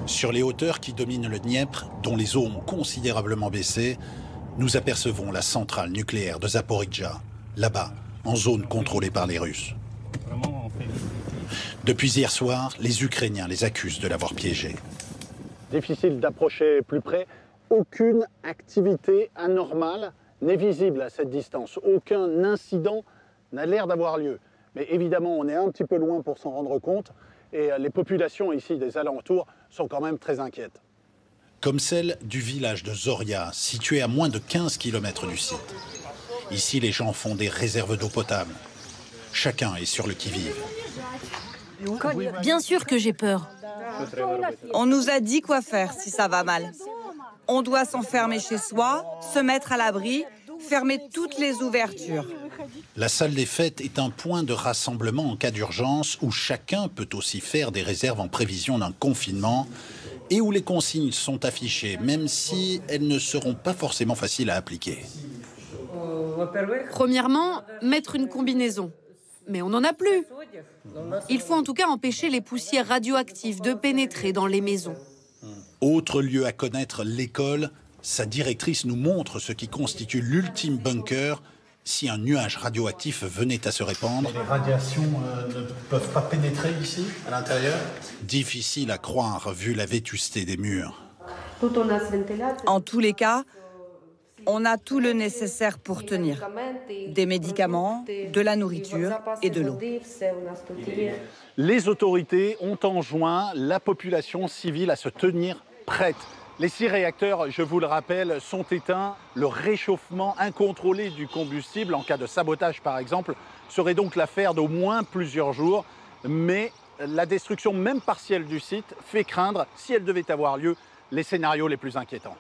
Sur les hauteurs qui dominent le Dniepr, dont les eaux ont considérablement baissé, nous apercevons la centrale nucléaire de Zaporijjia, là-bas, en zone contrôlée par les Russes. Depuis hier soir, les Ukrainiens les accusent de l'avoir piégée. Difficile d'approcher plus près. Aucune activité anormale n'est visible à cette distance. Aucun incident n'a l'air d'avoir lieu. Mais évidemment, on est un petit peu loin pour s'en rendre compte. Et les populations ici des alentours sont quand même très inquiètes. Comme celle du village de Zoria, situé à moins de 15 km du site. Ici, les gens font des réserves d'eau potable. Chacun est sur le qui-vive. Bien sûr que j'ai peur. On nous a dit quoi faire si ça va mal. On doit s'enfermer chez soi, se mettre à l'abri, fermer toutes les ouvertures. La salle des fêtes est un point de rassemblement en cas d'urgence où chacun peut aussi faire des réserves en prévision d'un confinement et où les consignes sont affichées, même si elles ne seront pas forcément faciles à appliquer. Premièrement, mettre une combinaison. Mais on n'en a plus. Il faut en tout cas empêcher les poussières radioactives de pénétrer dans les maisons. Autre lieu à connaître, l'école. Sa directrice nous montre ce qui constitue l'ultime bunker si un nuage radioactif venait à se répandre. Les radiations ne peuvent pas pénétrer ici, à l'intérieur? Difficile à croire vu la vétusté des murs. En tous les cas, on a tout le nécessaire pour tenir. Des médicaments, de la nourriture et de l'eau. Les autorités ont enjoint la population civile à se tenir prête. Les 6 réacteurs, je vous le rappelle, sont éteints. Le réchauffement incontrôlé du combustible, en cas de sabotage par exemple, serait donc l'affaire d'au moins plusieurs jours. Mais la destruction même partielle du site fait craindre, si elle devait avoir lieu, les scénarios les plus inquiétants.